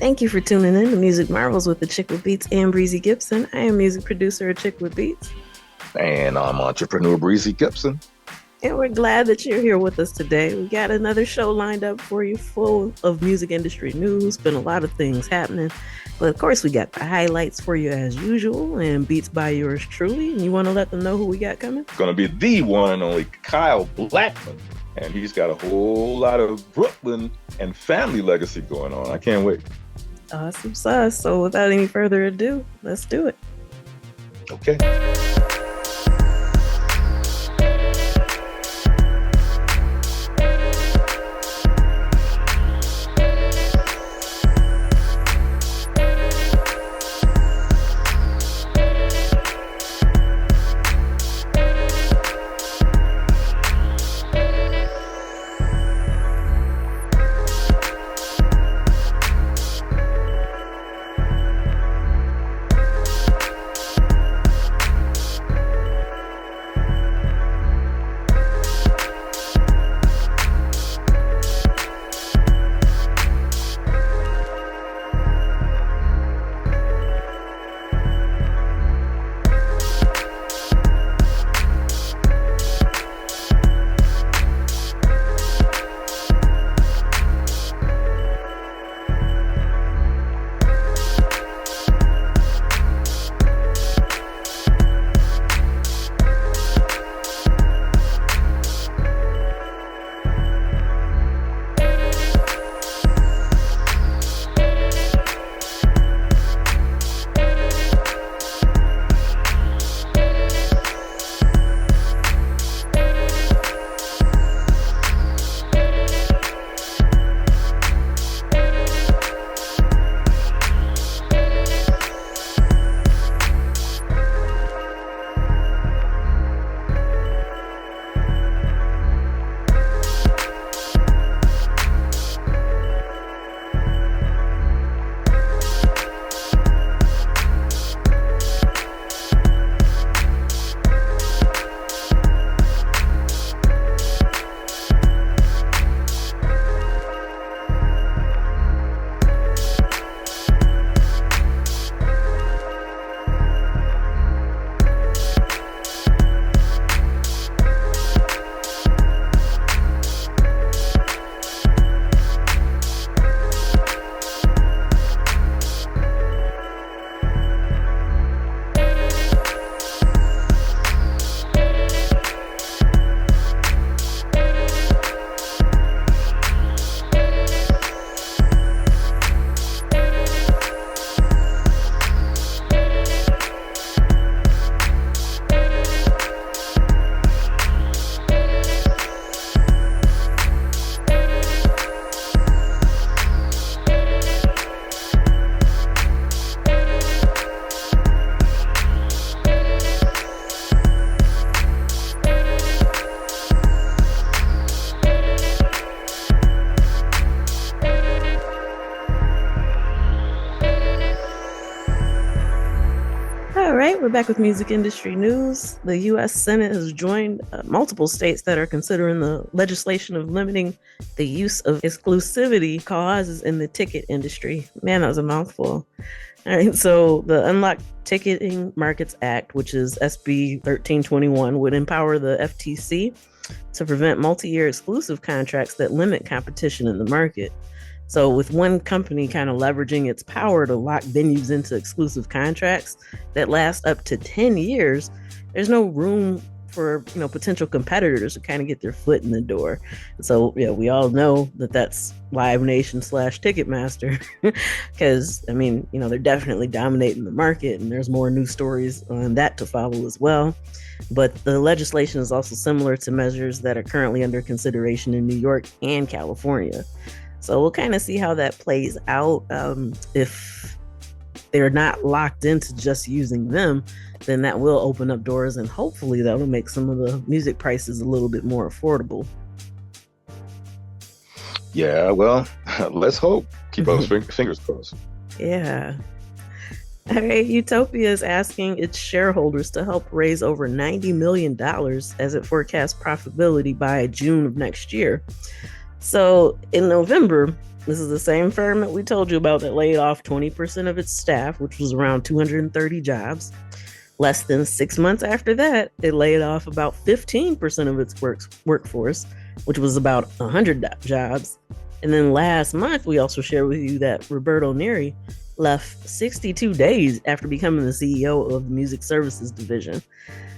Thank you for tuning in to Music Marvels with Achickwitbeatz and Breezy Gipson. I am music producer Achickwitbeatz. And I'm entrepreneur Breezy Gipson. And we're glad that you're here with us today. We got another show lined up for you full of music industry news. Been a lot of things happening. But of course, we got the highlights for you as usual and beats by yours truly. And you want to let them know who we got coming? Going to be the one and only Kyle Blackman. And he's got a whole lot of Brooklyn and family legacy going on. I can't wait. Awesome sauce. So without any further ado, let's do it. Okay. We're back with music industry news. The U.S. Senate has joined multiple states that are considering the legislation of limiting the use of exclusivity clauses in the ticket industry. Man, that was a mouthful. All right, so the Unlocked Ticketing Markets Act, which is SB 1321, would empower the FTC to prevent multi-year exclusive contracts that limit competition in the market. So with one company kind of leveraging its power to lock venues into exclusive contracts that last up to 10 years, there's no room for, potential competitors to kind of get their foot in the door. So, we all know that that's Live Nation / Ticketmaster because, they're definitely dominating the market and there's more news stories on that to follow as well. But the legislation is also similar to measures that are currently under consideration in New York and California. So we'll kind of see how that plays out. If they're not locked into just using them, then that will open up doors and hopefully that will make some of the music prices a little bit more affordable. Yeah, well, let's hope. Keep those fingers crossed. Yeah. All right, Utopia is asking its shareholders to help raise over $90 million as it forecasts profitability by June of next year. So in November, This is the same firm that we told you about that laid off 20% of its staff, which was around 230 jobs. Less than 6 months after that, it laid off about 15% of its workforce, which was about 100 jobs. And then last month, we also shared with you that Roberto Neri left 62 days after becoming the CEO of the Music Services Division.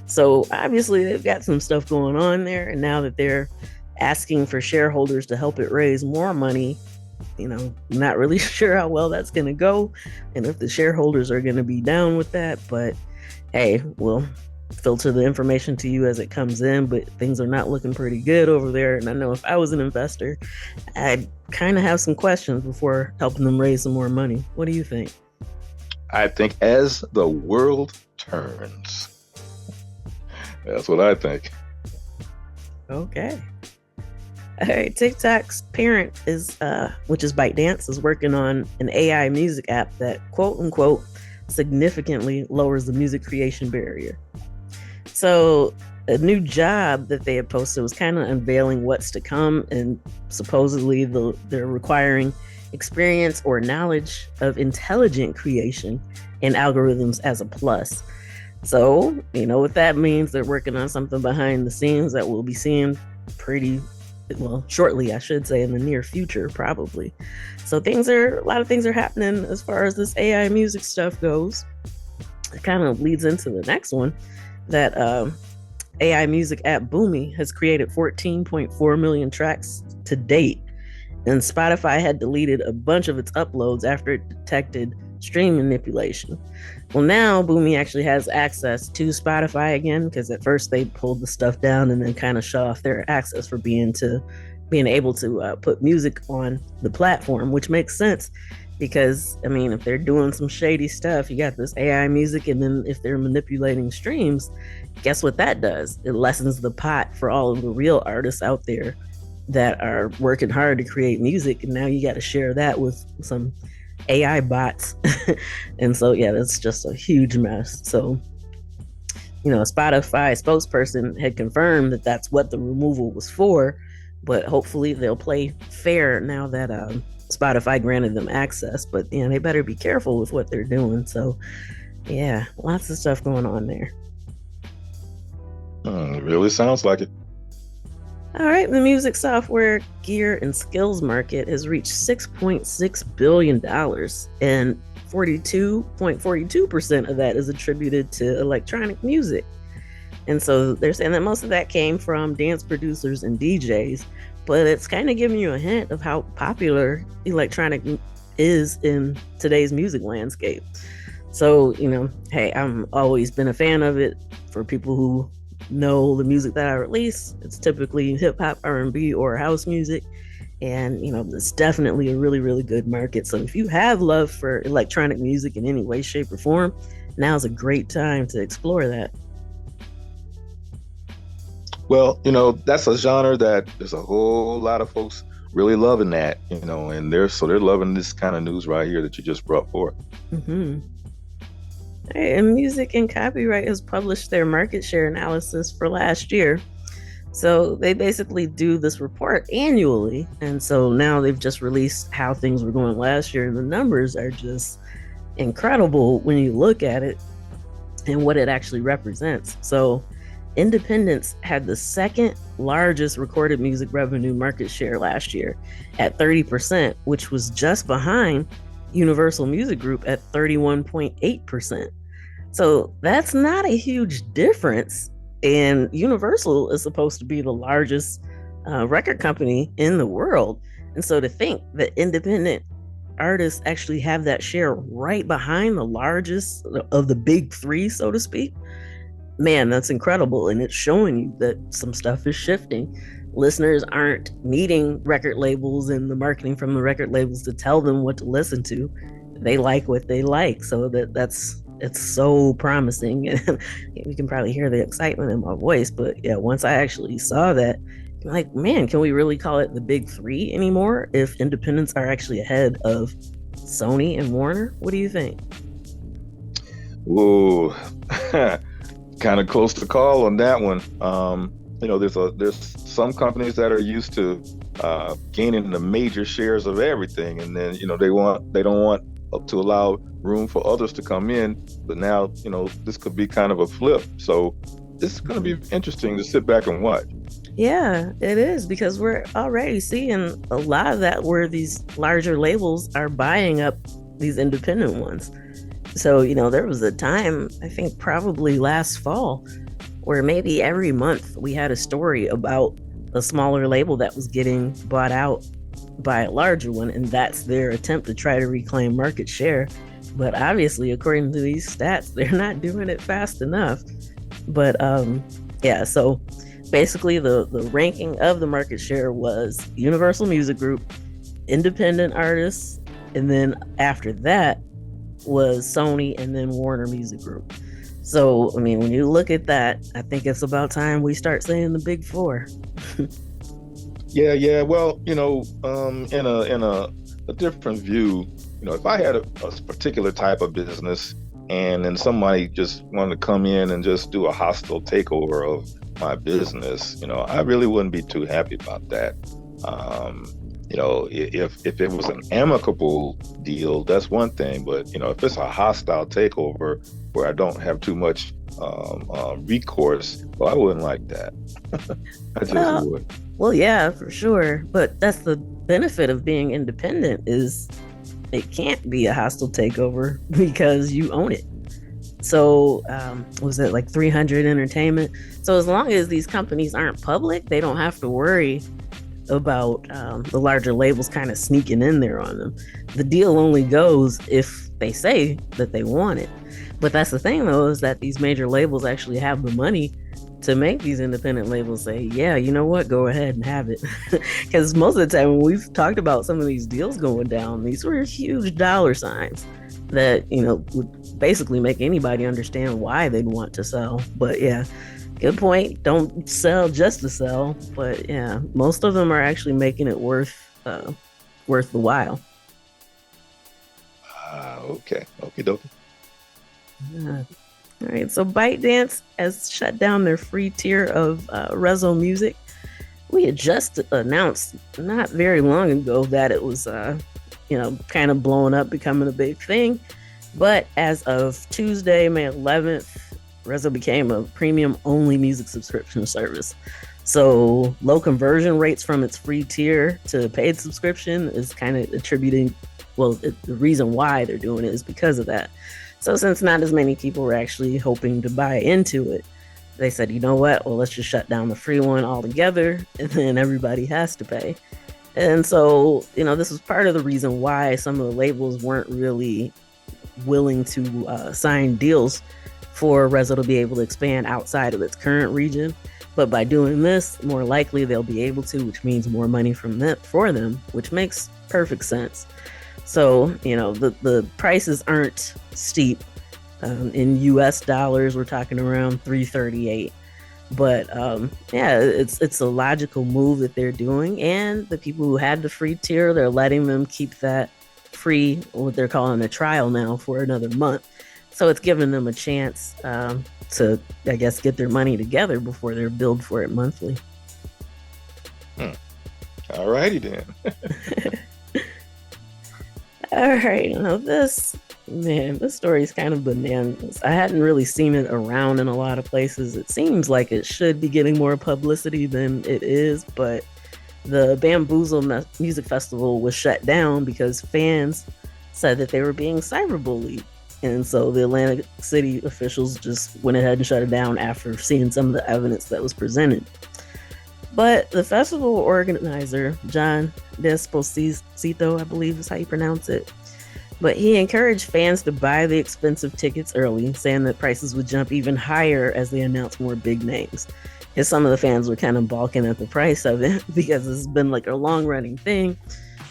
So obviously, they've got some stuff going on there. And now that they're asking for shareholders to help it raise more money, not really sure how well that's going to go and if the shareholders are going to be down with that. But hey, we'll filter the information to you as it comes in, but things are not looking pretty good over there. And I know if I was an investor, I'd kind of have some questions before helping them raise some more money. What do you think? I think as the world turns, that's what I think. Okay. All right, TikTok's parent is, which is ByteDance, is working on an AI music app that, quote unquote, significantly lowers the music creation barrier. So a new job that they had posted was kind of unveiling what's to come, and supposedly they're requiring experience or knowledge of intelligent creation and algorithms as a plus. So, what that means, they're working on something behind the scenes that we'll be seeing pretty well shortly, I should say, in the near future, probably. So a lot of things are happening as far as this AI music stuff goes. It kind of leads into the next one, that AI music app Boomy has created 14.4 million tracks to date, and Spotify had deleted a bunch of its uploads after it detected stream manipulation. Well, now Boomy actually has access to Spotify again, because at first they pulled the stuff down and then kind of shut off their access for being able to put music on the platform, which makes sense. Because, if they're doing some shady stuff, you got this AI music, and then if they're manipulating streams, guess what that does? It lessens the pot for all of the real artists out there that are working hard to create music, and now you got to share that with some AI bots. And so, yeah, that's just a huge mess. So, a Spotify spokesperson had confirmed that that's what the removal was for, but hopefully they'll play fair now that Spotify granted them access. But they better be careful with what they're doing. So yeah, lots of stuff going on there. It really sounds like it. All right, the music software gear and skills market has reached $6.6 billion, and 42.42% of that is attributed to electronic music. And so they're saying that most of that came from dance producers and DJs, but it's kind of giving you a hint of how popular electronic is in today's music landscape. So, hey, I'm always been a fan of it. For people who know the music that I release, it's typically hip hop, R&B, or house music. And, it's definitely a really, really good market. So if you have love for electronic music in any way, shape, or form, now's a great time to explore that. Well, that's a genre that there's a whole lot of folks really loving that, and they're loving this kind of news right here that you just brought forth. Mm-hmm. Right, and Music and Copyright has published their market share analysis for last year. So they basically do this report annually. And so now they've just released how things were going last year. And the numbers are just incredible when you look at it and what it actually represents. So independents had the second largest recorded music revenue market share last year at 30%, which was just behind Universal Music Group at 31.8%. So that's not a huge difference. And Universal is supposed to be the largest record company in the world. And so to think that independent artists actually have that share right behind the largest of the big three, so to speak, man, that's incredible. And it's showing you that some stuff is shifting. Listeners aren't needing record labels and the marketing from the record labels to tell them what to listen to. They like what they like. So it's so promising. And you can probably hear the excitement in my voice. But yeah, once I actually saw that, I'm like, man, can we really call it the big three anymore if independents are actually ahead of Sony and Warner? What do you think? Ooh, kind of close to call on that one. There's some companies that are used to gaining the major shares of everything, and then they don't want to allow room for others to come in. But now this could be kind of a flip. So it's going to be interesting to sit back and watch. Yeah, it is, because we're already seeing a lot of that where these larger labels are buying up these independent ones. So, there was a time, I think probably last fall, where maybe every month we had a story about a smaller label that was getting bought out by a larger one, and that's their attempt to try to reclaim market share. But obviously, according to these stats, they're not doing it fast enough. But yeah, so basically the ranking of the market share was Universal Music Group, independent artists, and then after that was Sony, and then Warner Music Group. So, I mean, when you look at that, I think it's about time we start saying the big four. Yeah. Well, in a different view, if I had a particular type of business and then somebody just wanted to come in and just do a hostile takeover of my business, I really wouldn't be too happy about that. If it was an amicable deal, that's one thing. But, if it's a hostile takeover where I don't have too much recourse, well, I wouldn't like that. I just would. Well, yeah, for sure. But that's the benefit of being independent, is it can't be a hostile takeover because you own it. So was it like 300 Entertainment? So as long as these companies aren't public, they don't have to worry about the larger labels kind of sneaking in there on them. The deal only goes if they say that they want it. But that's the thing, though, is that these major labels actually have the money to make these independent labels say, yeah, you know what, go ahead and have it. Because most of the time when we've talked about some of these deals going down, these were huge dollar signs that, would basically make anybody understand why they'd want to sell. But yeah, good point. Don't sell just to sell. But yeah, most of them are actually making it worth the while. Okay. Okie dokie. Yeah. All right. So ByteDance has shut down their free tier of Rezo Music. We had just announced not very long ago that it was, kind of blowing up, becoming a big thing. But as of Tuesday, May 11th, Rezo became a premium-only music subscription service. So low conversion rates from its free tier to paid subscription is kind of attributing, the reason why they're doing it is because of that. So since not as many people were actually hoping to buy into it, they said, you know what, well, let's just shut down the free one altogether, and then everybody has to pay. And so, this was part of the reason why some of the labels weren't really willing to sign deals for Rezo to be able to expand outside of its current region. But by doing this, more likely they'll be able to, which means more money for them, which makes perfect sense. So, the prices aren't steep. In US dollars, we're talking around $338. But it's a logical move that they're doing. And the people who had the free tier, they're letting them keep that free, what they're calling a trial now, for another month. So it's giving them a chance to, I guess, get their money together before they're billed for it monthly. All righty then. All right. Now this story is kind of bananas. I hadn't really seen it around in a lot of places. It seems like it should be getting more publicity than it is, but the Bamboozle Music Festival was shut down because fans said that they were being cyberbullied. And so the Atlantic City officials just went ahead and shut it down after seeing some of the evidence that was presented. But the festival organizer, John Desposito, I believe is how you pronounce it, but he encouraged fans to buy the expensive tickets early, saying that prices would jump even higher as they announced more big names. And some of the fans were kind of balking at the price of it because it's been like a long-running thing.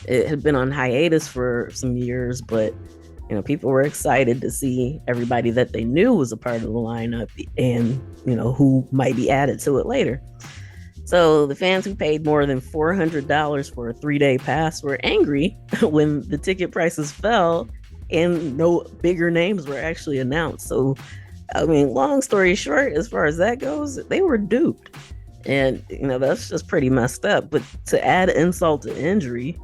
It had been on hiatus for some years, but people were excited to see everybody that they knew was a part of the lineup and, who might be added to it later. So the fans who paid more than $400 for a 3-day pass were angry when the ticket prices fell and no bigger names were actually announced. So, long story short, as far as that goes, they were duped. And, that's just pretty messed up. But to add insult to injury,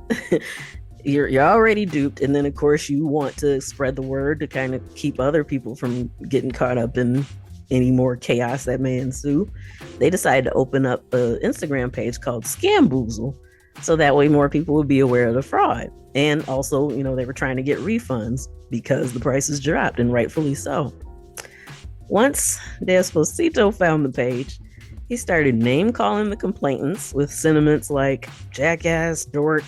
you're already duped. And then, of course, you want to spread the word to kind of keep other people from getting caught up in any more chaos that may ensue. They decided to open up an Instagram page called Scamboozle. So that way more people would be aware of the fraud. And also, they were trying to get refunds because the prices dropped, and rightfully so. Once Desposito found the page, he started name calling the complainants with sentiments like jackass, dork,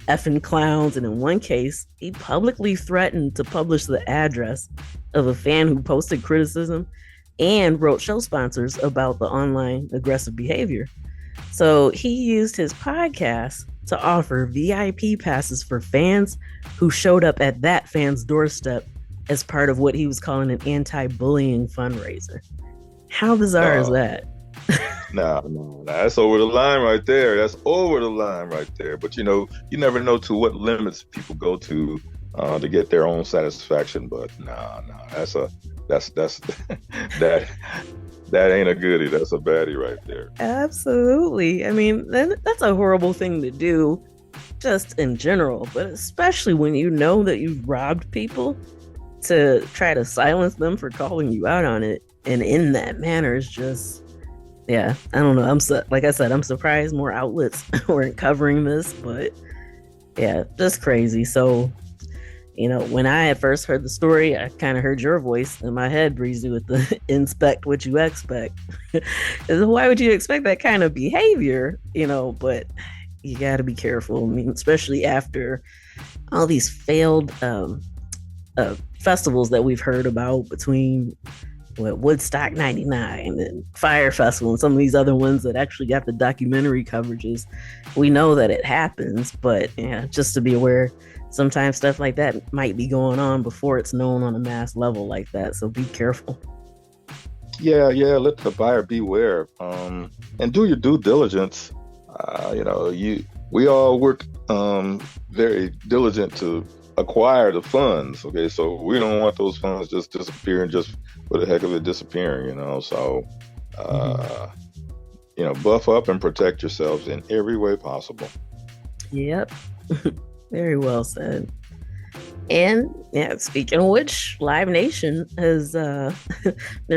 effing clowns, and in one case, he publicly threatened to publish the address of a fan who posted criticism and wrote show sponsors about the online aggressive behavior. So he used his podcast to offer VIP passes for fans who showed up at that fan's doorstep as part of what he was calling an anti-bullying fundraiser. How bizarre is that? No, that's over the line right there. That's over the line right there. But you never know to what limits people go to get their own satisfaction. But that's that ain't a goodie. That's a baddie right there. Absolutely. I mean, that's a horrible thing to do, just in general, but especially when you know that you've robbed people, to try to silence them for calling you out on it, and in that manner is just. Yeah, I don't know. Like I said, I'm surprised more outlets weren't covering this, but yeah, just crazy. So, when I had first heard the story, I kind of heard your voice in my head, Breezy, with the inspect what you expect. Why would you expect that kind of behavior? But you got to be careful. I mean, especially after all these failed festivals that we've heard about between Woodstock 99 and Fire Festival and some of these other ones that actually got the documentary coverages. We know that it happens, but just to be aware, sometimes stuff like that might be going on before it's known on a mass level like that. So be careful. Yeah, let the buyer beware, and do your due diligence. We all work very diligent to acquire the funds. Okay, so we don't want those funds just disappearing just for the heck of it disappearing. So buff up and protect yourselves in every way possible. Yep. Very well said. And speaking of which, Live Nation has their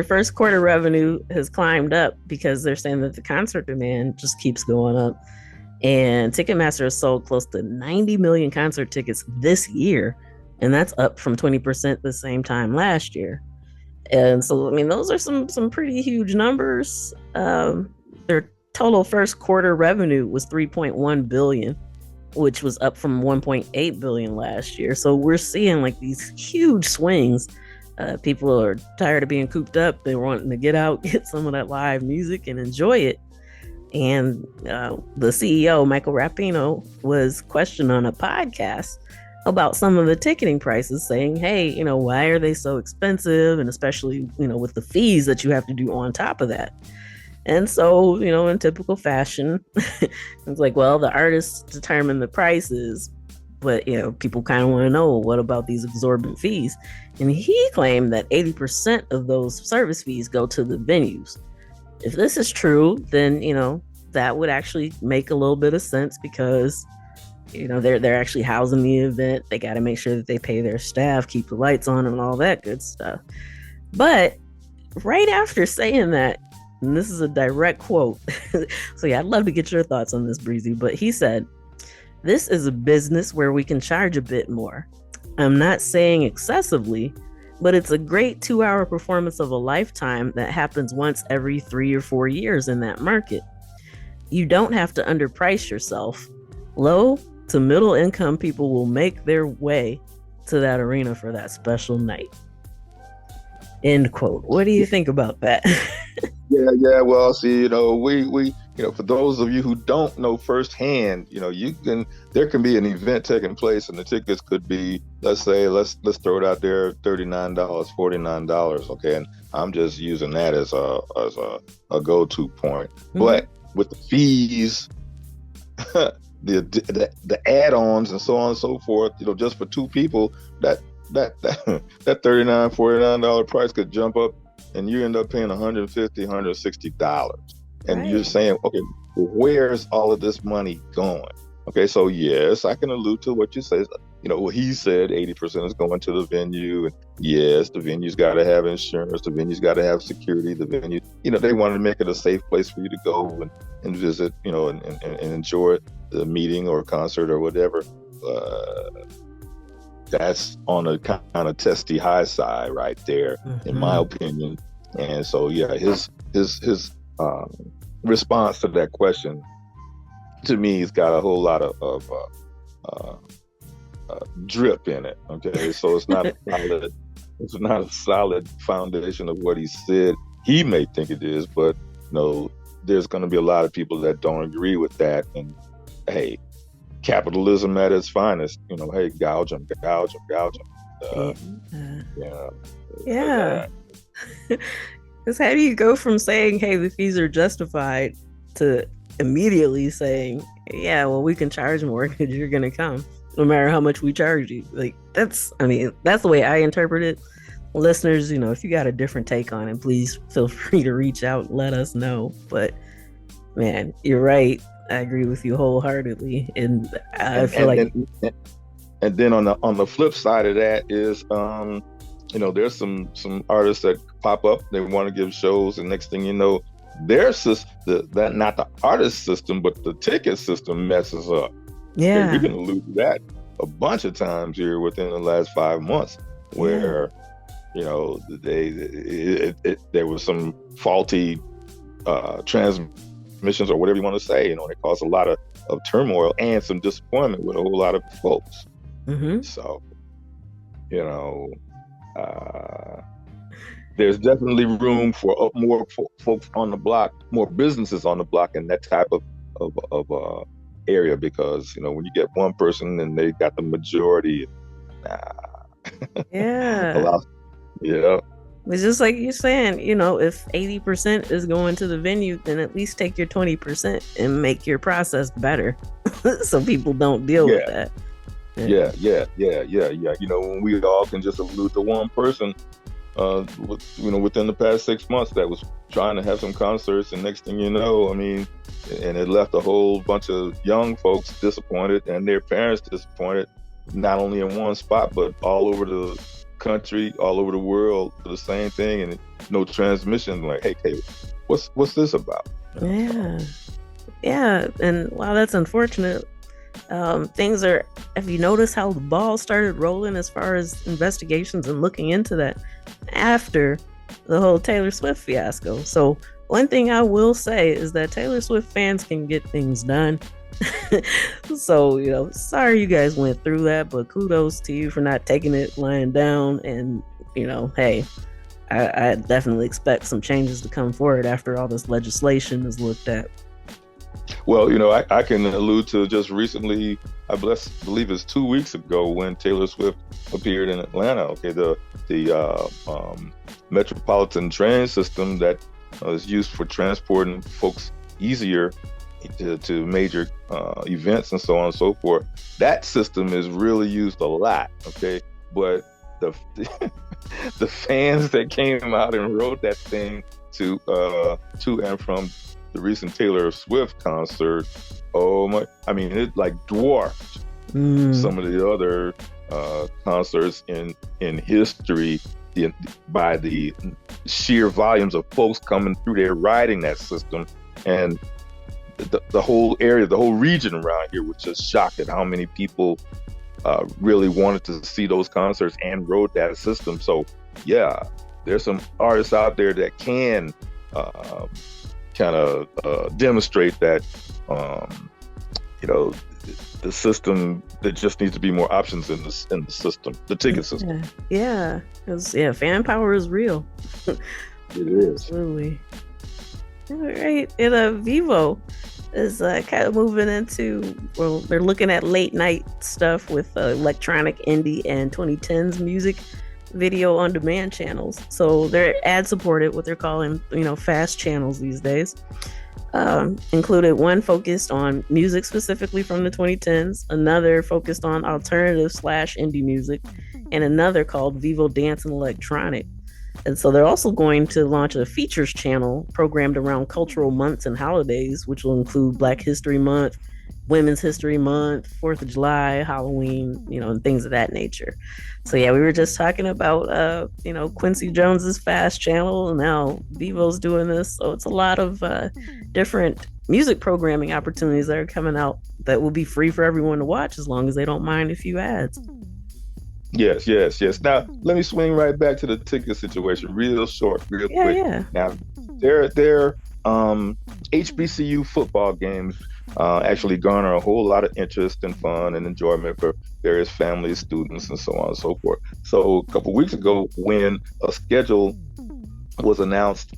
first quarter revenue has climbed up because they're saying that the concert demand just keeps going up. And Ticketmaster has sold close to 90 million concert tickets this year, and that's up from 20% the same time last year. And so, I mean, those are some pretty huge numbers. Their total first quarter revenue was 3.1 billion, which was up from 1.8 billion last year. So we're seeing like these huge swings. People are tired of being cooped up. They're wanting to get out, get some of that live music and enjoy it. And the CEO, Michael Rapino, was questioned on a podcast about some of the ticketing prices, saying, hey, why are they so expensive? And especially, with the fees that you have to do on top of that. And so, in typical fashion, it's like, well, the artists determine the prices, but, people kind of want to know, what about these exorbitant fees? And he claimed that 80% of those service fees go to the venues. If this is true, then, that would actually make a little bit of sense because, they're actually housing the event. They got to make sure that they pay their staff, keep the lights on and all that good stuff. But right after saying that, and this is a direct quote. So yeah, I'd love to get your thoughts on this, Breezy. But he said, this is a business where we can charge a bit more. I'm not saying excessively, but it's a great 2-hour performance of a lifetime that happens once every 3 or 4 years in that market. You don't have to underprice yourself. Low to middle income people will make their way to that arena for that special night. End quote. What do you think about that? Yeah. Well, see, we for those of you who don't know firsthand, there can be an event taking place and the tickets could be, let's throw it out there, $39, $49. Okay. And I'm just using that as a go-to point. Mm-hmm. But with the fees, the add-ons and so on and so forth, just for two people, that $39, $49 price could jump up and you end up paying $150, $160. And you're Right. saying, okay, well, where's all of this money going? Okay, so yes, I can allude to what you say. What he said, 80% is going to the venue. And yes, the venue's got to have insurance. The venue's got to have security. The venue, they want to make it a safe place for you to go and visit, and enjoy the meeting or concert or whatever. That's on a kind of testy high side right there, in my opinion. And so, yeah, his response to that question, to me, has got a whole lot of drip in it. Okay, so it's not a solid foundation of what he said. He may think it is, but there's going to be a lot of people that don't agree with that. And hey, capitalism at its finest. Hey, gouge them. Yeah. Because how do you go from saying, hey, the fees are justified, to immediately saying, yeah, well, we can charge more because you're going to come no matter how much we charge you? Like, that's the way I interpret it. Listeners, if you got a different take on it, please feel free to reach out and let us know. But man, you're right. I agree with you wholeheartedly. And I feel like and then on the flip side of that is there's some artists that pop up, they want to give shows, and next thing you know, their system, that not the artist system, but the ticket system messes up. Yeah. You're gonna lose that a bunch of times here within the last 5 months, where there was some faulty transmissions or whatever you want to say. It caused a lot of turmoil and some disappointment with a whole lot of folks. So, there's definitely room for more folks on the block, more businesses on the block in that type of area, because when you get one person and they got the majority, yeah. It's just like you're saying, if 80% is going to the venue, then at least take your 20% and make your process better so people don't deal with that. Yeah. When we all can just allude to one person, within the past 6 months that was trying to have some concerts, and next thing you know, and it left a whole bunch of young folks disappointed and their parents disappointed, not only in one spot, but all over the country, all over the world, for the same thing, and no transmission. Like, hey, what's this about? Yeah. And while that's unfortunate, things are, have you noticed how the ball started rolling as far as investigations and looking into that after the whole Taylor Swift fiasco? So one thing I will say is that Taylor Swift fans can get things done. So, sorry you guys went through that, but kudos to you for not taking it lying down. And, hey, I definitely expect some changes to come forward after all this legislation is looked at. Well, I can allude to just recently, I believe it's 2 weeks ago, when Taylor Swift appeared in Atlanta. Okay, the metropolitan train system that is used for transporting folks easier to major events and so on and so forth. That system is really used a lot. Okay, but the the fans that came out and rode that thing to and from the recent Taylor Swift concert, it like dwarfed some of the other concerts in history by the sheer volumes of folks coming through there riding that system. And the whole area, the whole region around here was just shocked at how many people really wanted to see those concerts and rode that system. So yeah, there's some artists out there that can kind of demonstrate that the system, there just needs to be more options in the system, the ticket system. Yeah, because fan power is real. It is. Absolutely. All right, and Vivo is kind of moving into, well, they're looking at late night stuff with electronic, indie, and 2010s music video on demand channels. So they're ad supported, what they're calling fast channels these days. Included one focused on music specifically from the 2010s, another focused on alternative / indie music, and another called Vivo Dance and Electronic. And so they're also going to launch a features channel programmed around cultural months and holidays, which will include Black History Month, Women's History Month, 4th of July, Halloween, and things of that nature. So yeah, we were just talking about Quincy Jones's Fast Channel, and now Vivo's doing this. So it's a lot of different music programming opportunities that are coming out that will be free for everyone to watch as long as they don't mind a few ads. Yes, yes, yes. Now let me swing right back to the ticket situation, real short, real quick. Yeah. Now, their HBCU football games actually garner a whole lot of interest and fun and enjoyment for various families, students, and so on and so forth. So a couple weeks ago, when a schedule was announced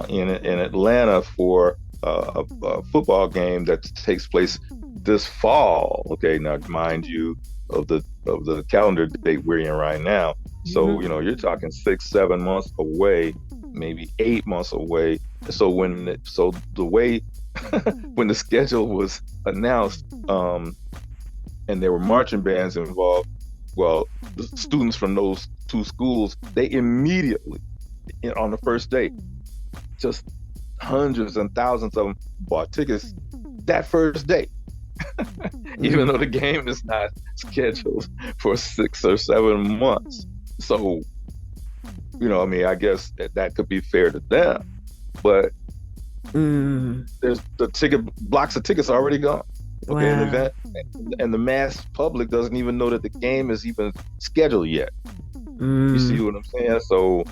in Atlanta for a football game that takes place this fall. Okay, now mind you, of the calendar date we're in right now. So you're talking 6-7 months away, maybe 8 months away. So the way when the schedule was announced, and there were marching bands involved, well, the students from those two schools, they immediately, on the first day, just hundreds and thousands of them bought tickets that first day. Even though the game is not scheduled for 6 or 7 months. So, I guess that could be fair to them. But there's blocks of tickets already gone. Okay, wow. An event, and the mass public doesn't even know that the game is even scheduled yet. You see what I'm saying? So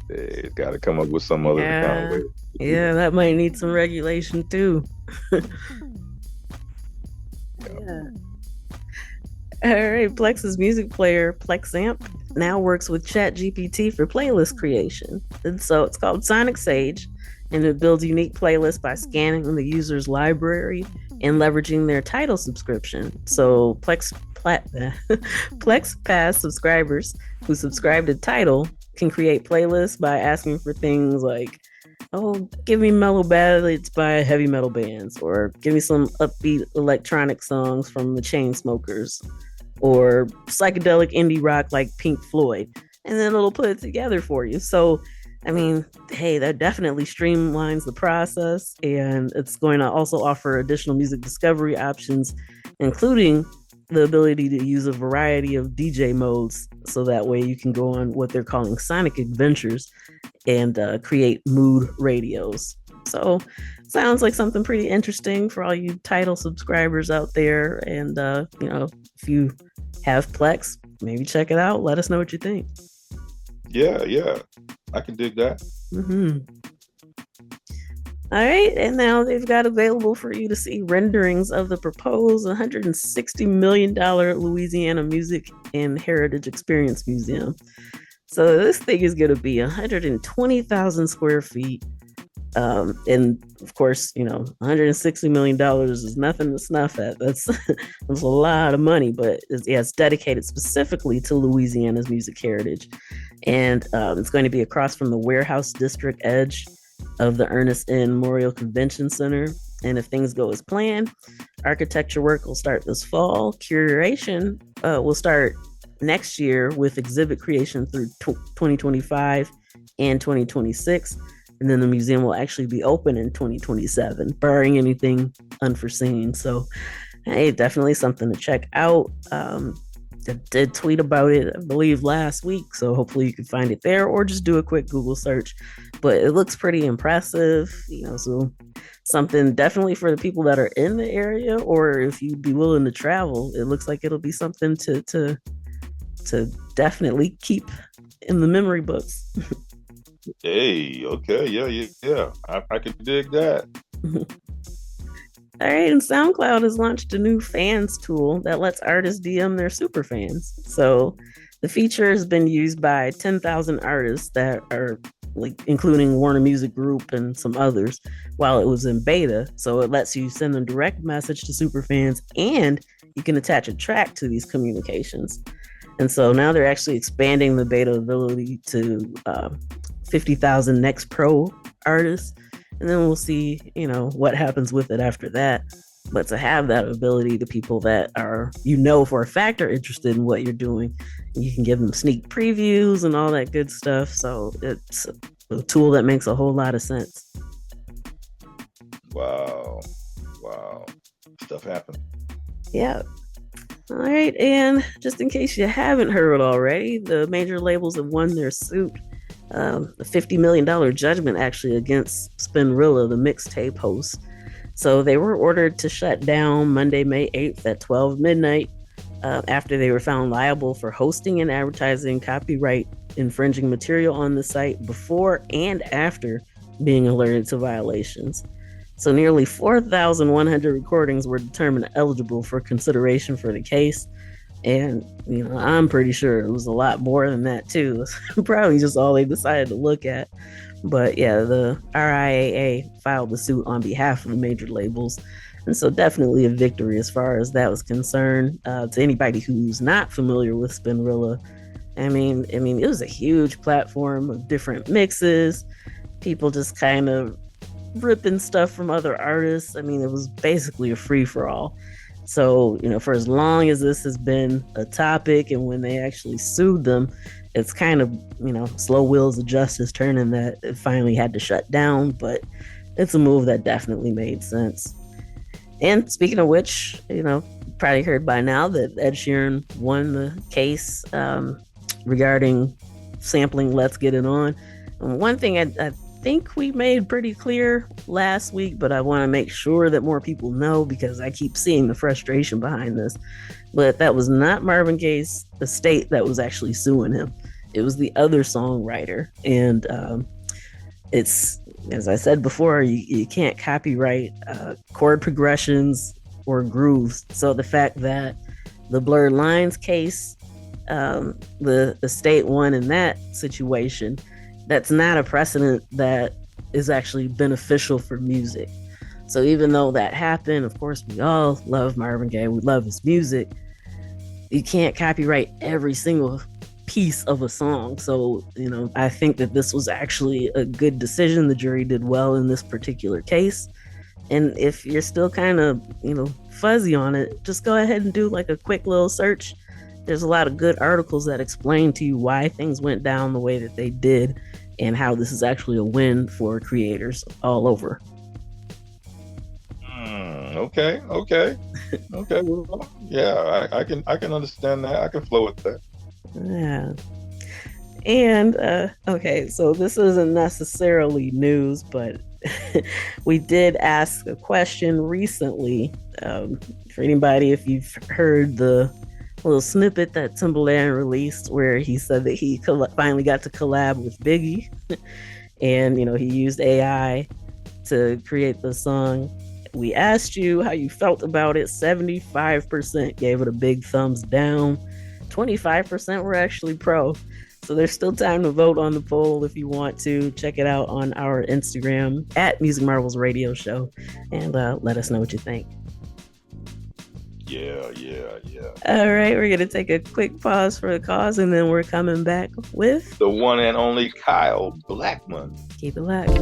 they've got to come up with some other kind of way. Yeah, that might need some regulation too. Yeah. All right, Plex's music player, PlexAmp, now works with ChatGPT for playlist creation. And so it's called Sonic Sage, and it builds unique playlists by scanning the user's library and leveraging their title subscription. So Plex Pass subscribers who subscribe to Title can create playlists by asking for things like, oh, give me mellow ballads by heavy metal bands, or give me some upbeat electronic songs from the Chainsmokers, or psychedelic indie rock like Pink Floyd, and then it'll put it together for you. So, I mean, hey, that definitely streamlines the process, and it's going to also offer additional music discovery options, including the ability to use a variety of DJ modes, so that way you can go on what they're calling sonic adventures and create mood radios. So sounds like something pretty interesting for all you Title subscribers out there. And if you have Plex, maybe check it out. Let us know what you think. Yeah, I can dig that. All right, and now they've got available for you to see renderings of the proposed $160 million Louisiana Music and Heritage Experience Museum. So this thing is going to be 120,000 square feet. And of course, $160 million is nothing to snuff at. That's a lot of money, but it's dedicated specifically to Louisiana's music heritage. And it's going to be across from the Warehouse District edge of the Ernest N. Memorial Convention Center. And if things go as planned, architecture work will start this fall. Curation will start next year with exhibit creation through 2025 and 2026. And then the museum will actually be open in 2027, barring anything unforeseen. So, hey, definitely something to check out. I did tweet about it, I believe, last week. So hopefully you can find it there, or just do a quick Google search. But it looks pretty impressive, so something definitely for the people that are in the area, or if you'd be willing to travel, it looks like it'll be something to definitely keep in the memory books. Hey, okay, yeah. I can dig that. All right, and SoundCloud has launched a new fans tool that lets artists DM their super fans. So the feature has been used by 10,000 artists that are including Warner Music Group and some others while it was in beta. So it lets you send a direct message to super fans, and you can attach a track to these communications. And so now they're actually expanding the beta ability to 50,000 Next Pro artists. And then we'll see, what happens with it after that. But to have that ability to people that are, for a fact are interested in what you're doing, you can give them sneak previews and all that good stuff. So it's a tool that makes a whole lot of sense. Wow. Stuff happened. Yeah. All right. And just in case you haven't heard already, the major labels have won their suit. A $50 million judgment actually against Spinrilla, the mixtape host. So they were ordered to shut down Monday, May 8th at 12 midnight after they were found liable for hosting and advertising copyright infringing material on the site before and after being alerted to violations. So nearly 4,100 recordings were determined eligible for consideration for the case. And, I'm pretty sure it was a lot more than that, too. Probably just all they decided to look at. But yeah, the RIAA filed the suit on behalf of the major labels. And so definitely a victory as far as that was concerned. To anybody who's not familiar with Spinrilla, I mean, it was a huge platform of different mixes, people just kind of ripping stuff from other artists. I mean, it was basically a free-for-all. So, for as long as this has been a topic, and when they actually sued them, it's kind of, slow wheels of justice turning that it finally had to shut down. But it's a move that definitely made sense. And speaking of which, probably heard by now that Ed Sheeran won the case regarding sampling Let's Get It On. And one thing I think we made pretty clear last week, but I want to make sure that more people know because I keep seeing the frustration behind this. But that was not Marvin Gaye's estate that was actually suing him. It was the other songwriter. And it's, as I said before, you can't copyright chord progressions or grooves. So the fact that the Blurred Lines case, the estate won in that situation, that's not a precedent that is actually beneficial for music. So even though that happened, of course, we all love Marvin Gaye, we love his music, you can't copyright every single piece of a song. So, I think that this was actually a good decision. The jury did well in this particular case. And if you're still kind of, fuzzy on it, just go ahead and do like a quick little search. There's a lot of good articles that explain to you why things went down the way that they did and how this is actually a win for creators all over. Okay. Well, yeah, I can understand that. I can flow with that. Yeah. And okay, so this isn't necessarily news, but we did ask a question recently for anybody, if you've heard the little snippet that Timbaland released where he said that he finally got to collab with Biggie and he used AI to create the song. We asked you how you felt about it. 75% gave it a big thumbs down. 25% were actually pro. So there's still time to vote on the poll if you want to. Check it out on our Instagram at Music Marvels Radio Show and let us know what you think. Yeah. All right, we're going to take a quick pause for the cause, and then we're coming back with the one and only Kyle Blackman. Keep it locked.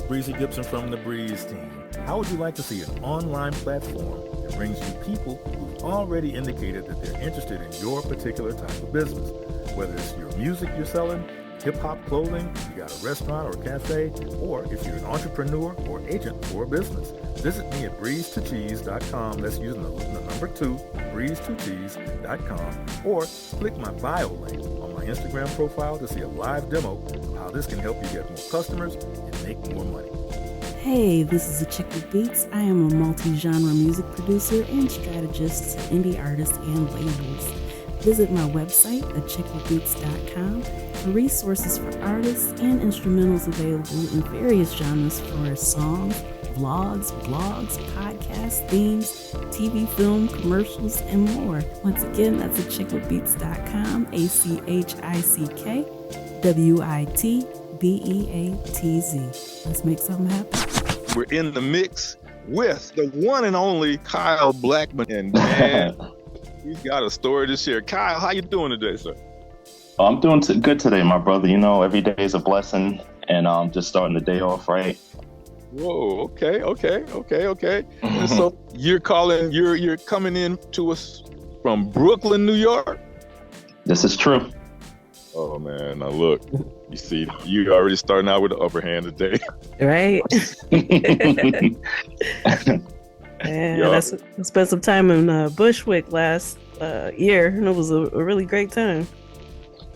Breezy Gipson from the Breeze team. How would you like to see an online platform that brings you people who've already indicated that they're interested in your particular type of business? Whether it's your music you're selling, hip-hop clothing, you got a restaurant or cafe, or if you're an entrepreneur or agent for a business. Visit me at breeze2cheese.com. That's using the number 2, breeze2cheese.com, or click my bio link on my Instagram profile to see a live demo of how this can help you get more customers and make more money. Hey, this is Achickwitbeatz. I am a multi-genre music producer and strategist to indie artists and labels. Visit my website, achickwitbeatz.com, for resources for artists and instrumentals available in various genres for songs, vlogs, blogs, podcasts, themes, TV, film, commercials, and more. Once again, that's achickwitbeatz.com, ACHICKWITBEATZ. Let's make something happen. We're in the mix with the one and only Kyle Blackman, and man, he's got a story to share. Kyle, how you doing today, sir? I'm doing good today, my brother. You know, every day is a blessing, and I'm just starting the day off right. Whoa, okay. And so you're coming in to us from Brooklyn, New York? This is true. Oh man, now look, you see, you already starting out with the upper hand today. Right? Yeah, I spent some time in Bushwick last year, and it was a really great time.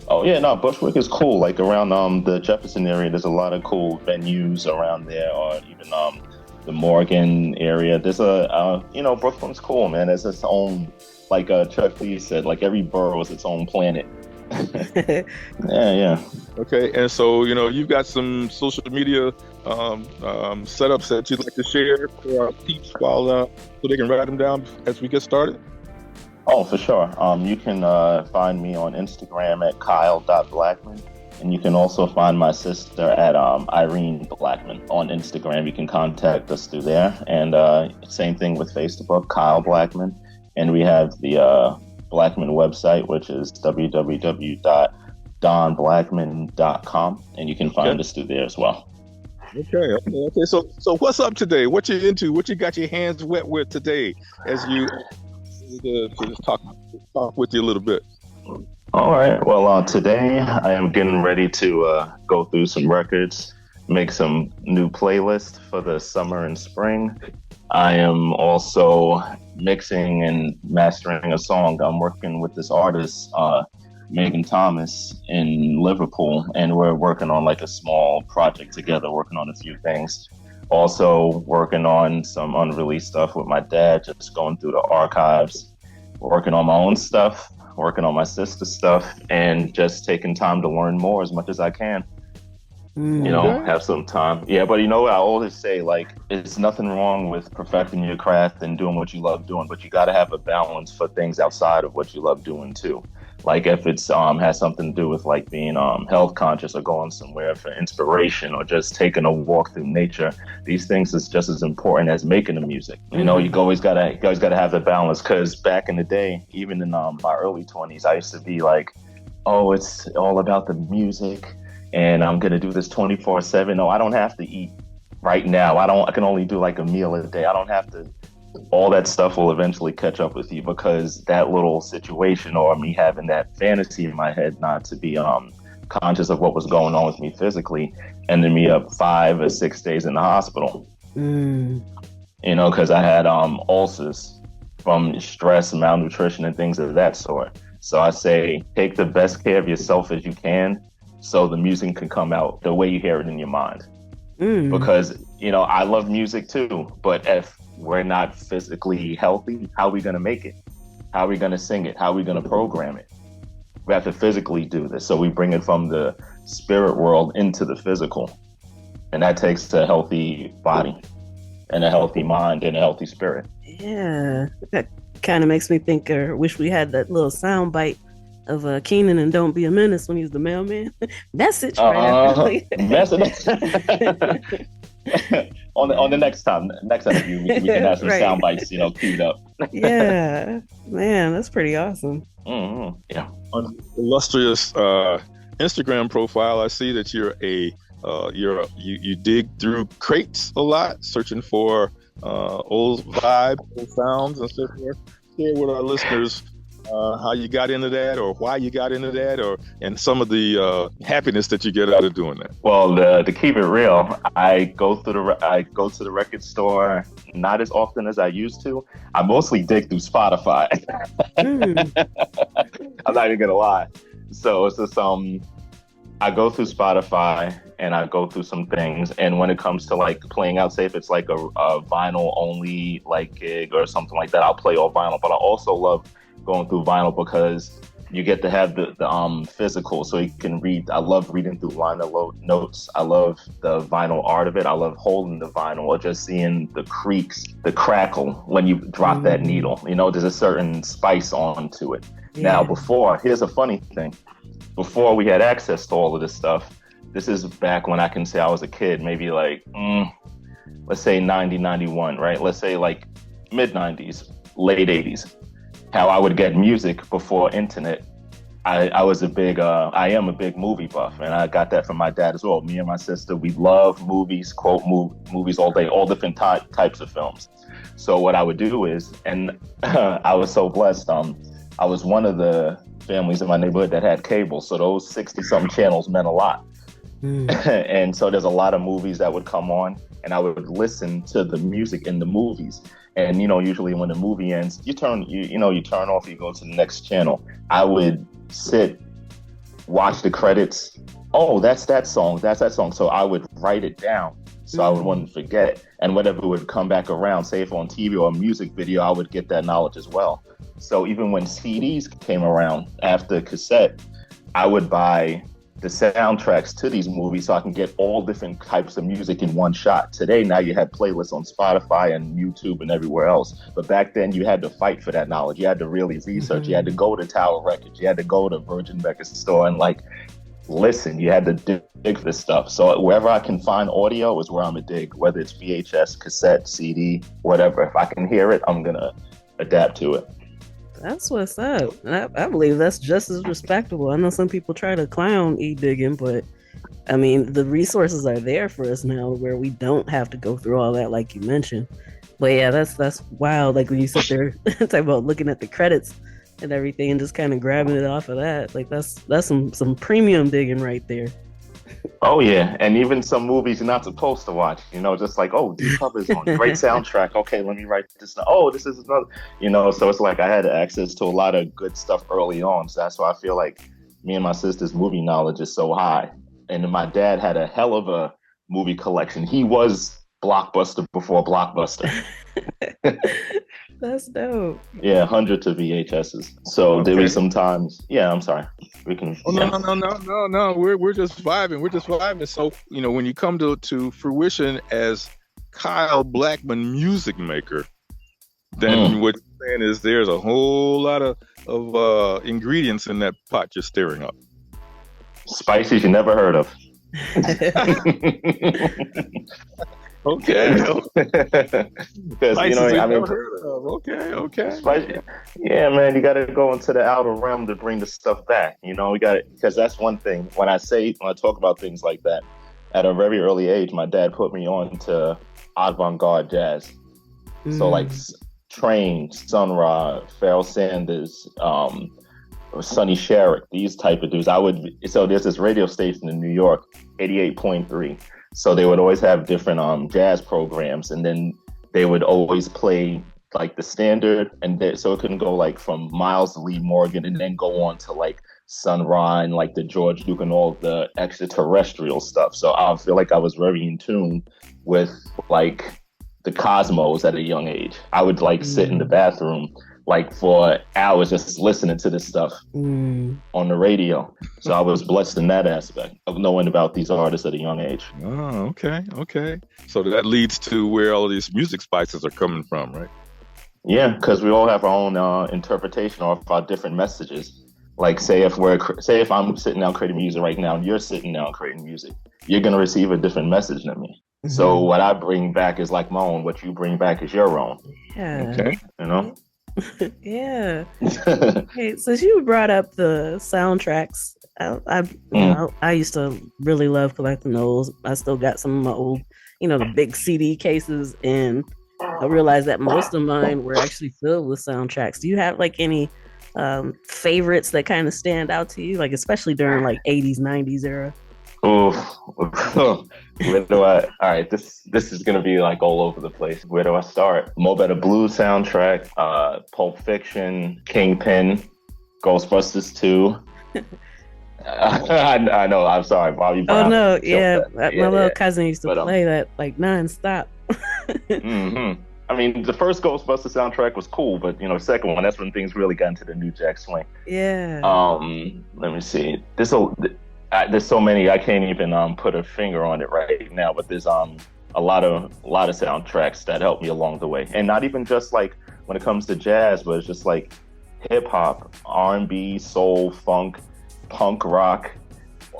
Oh yeah, no, Bushwick is cool. Like around the Jefferson area, there's a lot of cool venues around there, or even the Morgan area. There's Brooklyn's cool, man. It's its own, like Chuck D said, like every borough is its own planet. Yeah. Okay, and so you've got some social media setups that you'd like to share for our peeps so they can write them down as we get started. Oh, for sure. You can find me on Instagram at kyle.blackman, and you can also find my sister at Irene Blackman on Instagram. You can contact us through there, and same thing with Facebook, Kyle Blackman, and we have the Blackman website, which is www.donblackman.com, and you can find us through there as well. Okay. So what's up today? What you into? What you got your hands wet with today? As you to just talk with you a little bit. All right. Well, today I am getting ready to go through some records, make some new playlists for the summer and spring. I am also mixing and mastering a song. I'm working with this artist, Megan Thomas, in Liverpool, and we're working on like a small project together, working on a few things. Also working on some unreleased stuff with my dad, just going through the archives, working on my own stuff, working on my sister's stuff, and just taking time to learn more as much as I can. Have some time. Yeah, but I always say, like, it's nothing wrong with perfecting your craft and doing what you love doing, but you got to have a balance for things outside of what you love doing too. Like if it's has something to do with like being health conscious or going somewhere for inspiration or just taking a walk through nature, these things is just as important as making the music. You always gotta have the balance, because back in the day, even in my early 20s, I used to be like, oh, it's all about the music and I'm gonna do this 24/7. No, I don't have to eat right now. I can only do like a meal a day. I don't have to. All that stuff will eventually catch up with you, because that little situation or me having that fantasy in my head not to be conscious of what was going on with me physically ended me up 5 or 6 days in the hospital. Because I had ulcers from stress, malnutrition, and things of that sort. So I say, take the best care of yourself as you can, so the music can come out the way you hear it in your mind. Because I love music too, but if we're not physically healthy, how are we going to make it? How are we going to sing it? How are we going to program it? We have to physically do this. So we bring it from the spirit world into the physical. And that takes a healthy body and a healthy mind and a healthy spirit. Yeah, that kind of makes me think, or wish we had that little sound bite of Keenan and Don't Be a Menace when he was the mailman. Message right Message. on the next interview, we can have some sound bites, queued up. Yeah, man, that's pretty awesome. Mm-hmm. Yeah. On the illustrious Instagram profile, I see that you dig through crates a lot, searching for old vibes, old sounds, and so forth. Share with our listeners how you got into that, or why you got into that, and some of the happiness that you get out of doing that. Well, to keep it real, I go to the record store not as often as I used to. I mostly dig through Spotify. I'm not even gonna lie. So it's just I go through Spotify and I go through some things, and when it comes to like playing out, say if it's like a vinyl only like gig or something like that, I'll play all vinyl. But I also love going through vinyl because You get to have the physical, so you can read. I love reading through liner notes. I love the vinyl art of it. I love holding the vinyl or just seeing the creaks, the crackle when you drop that needle. You know, there's a certain spice onto it. Yeah. Now, here's a funny thing. Before we had access to all of this stuff, this is back when I can say I was a kid, maybe like, let's say 90, 91, right? Let's say like mid 90s, late 80s. How I would get music before internet. I am a big movie buff, and I got that from my dad as well. Me and my sister, we love movies, quote movies all day, all different types of films. So what I would do is, and I was so blessed, I was one of the families in my neighborhood that had cable, so those 60-something channels meant a lot. And so there's a lot of movies that would come on, and I would listen to the music in the movies. And, you know, usually when the movie ends, you turn off, you go to the next channel. I would sit, watch the credits. Oh, that's that song. So I would write it down so I wouldn't forget. And whenever it would come back around, say if on TV or a music video, I would get that knowledge as well. So even when CDs came around after cassette, I would buy the soundtracks to these movies so I can get all different types of music in one shot. Today, now you had playlists on Spotify and YouTube and everywhere else. But back then you had to fight for that knowledge. You had to really research. You had to go to Tower Records. You had to go to Virgin Records store and like, listen, you had to dig for this stuff. So wherever I can find audio is where I'm a dig, whether it's VHS, cassette, CD, whatever. If I can hear it, I'm going to adapt to it. That's what's up. I believe that's just as respectable. I know some people try to clown e-digging, but I mean, the resources are there for us now where we don't have to go through all that like you mentioned. But yeah, that's wild. Like when you sit there talk about looking at the credits and everything and just kind of grabbing it off of that. Like that's some premium digging right there. Oh yeah, and even some movies you're not supposed to watch, you know, just like, oh, these covers on great soundtrack. Okay, let me write this down. Oh, this is another, you know. So it's like I had access to a lot of good stuff early on. So that's why I feel like me and my sister's movie knowledge is so high. And my dad had a hell of a movie collection. He was Blockbuster before Blockbuster. That's dope. Yeah, hundreds of VHSs. So there was sometimes. Yeah, I'm sorry. We can. Oh, no. We're just vibing. So you know, when you come to fruition as Kyle Blackman, music maker, then what you're saying is there's a whole lot of ingredients in that pot you're stirring up. Spices you never heard of. Okay. Because you know, I mean, okay. Spicy. Yeah, man, you got to go into the outer realm to bring the stuff back. You know, we got it, because that's one thing. When I talk about things like that, at a very early age, my dad put me on to avant-garde jazz. So like Train, Sun Ra, Pharoah Sanders, Sonny Sherrick, these type of dudes. So there's this radio station in New York, 88.3. So they would always have different jazz programs, and then they would always play like the standard, and so it couldn't go like from Miles to Lee Morgan and then go on to like Sun Ra and like the George Duke and all the extraterrestrial stuff. So I feel like I was very in tune with like the cosmos at a young age. I would like sit in the bathroom like for hours just listening to this stuff on the radio. So I was blessed in that aspect of knowing about these artists at a young age. Oh, okay. So that leads to where all of these music spices are coming from, right? Yeah, because we all have our own interpretation of our different messages. Like say if I'm sitting down creating music right now and you're sitting down creating music, you're going to receive a different message than me. So what I bring back is like my own. What you bring back is your own. Yeah. Okay. You know? Yeah. Hey, since you brought up the soundtracks, I used to really love collecting those. I still got some of my old, the big CD cases, and I realized that most of mine were actually filled with soundtracks. Do you have like any favorites that kind of stand out to you, like especially during like 80s, 90s era? Oh, all right, this is gonna be like all over the place. Where do I start? Mo Better Blues soundtrack, Pulp Fiction, Kingpin, Ghostbusters 2. I know, I'm sorry, Bobby Brown. Oh no, yeah, my little cousin used to play that like nonstop. I mean, the first Ghostbusters soundtrack was cool, but the second one, that's when things really got into the New Jack Swing. Yeah. Let me see. There's so many I can't even put a finger on it right now, but there's a lot of soundtracks that helped me along the way, and not even just like when it comes to jazz, but it's just like hip hop, R&B, soul, funk, punk rock,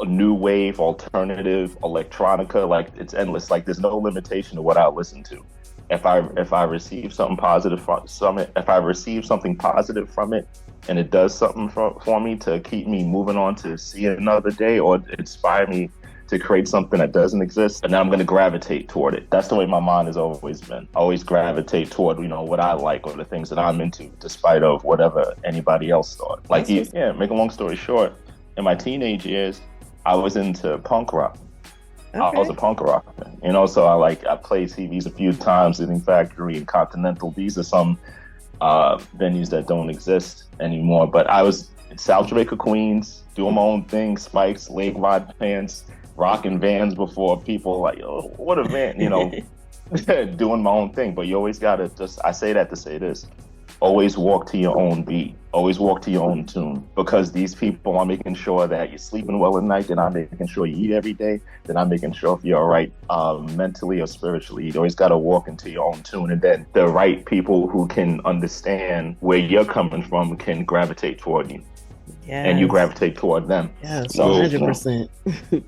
new wave, alternative, electronica. Like it's endless. Like there's no limitation to what I listen to. If I receive something positive from it, if I receive something positive from it, and it does something for me to keep me moving on to see another day or inspire me to create something that doesn't exist, and I'm going to gravitate toward it. That's the way my mind has always been. I always gravitate toward, what I like or the things that I'm into, despite of whatever anybody else thought. Like, make a long story short, in my teenage years, I was into punk rock. Okay. I was a punk rocker, so I played CVs a few times, Sitting Factory and Continental. These are some venues that don't exist anymore, but I was in South Jamaica, Queens, doing my own thing, spikes, leg wide pants, rocking vans before people like, oh, what a van, doing my own thing. But you always gotta I say that to say this, always walk to your own beat, always walk to your own tune, because these people are making sure that you're sleeping well at night, then I'm making sure you eat every day, then I'm making sure if you're all right mentally or spiritually. You always got to walk into your own tune, and then the right people who can understand where you're coming from can gravitate toward you. Yes. And you gravitate toward them. Yes, 100%.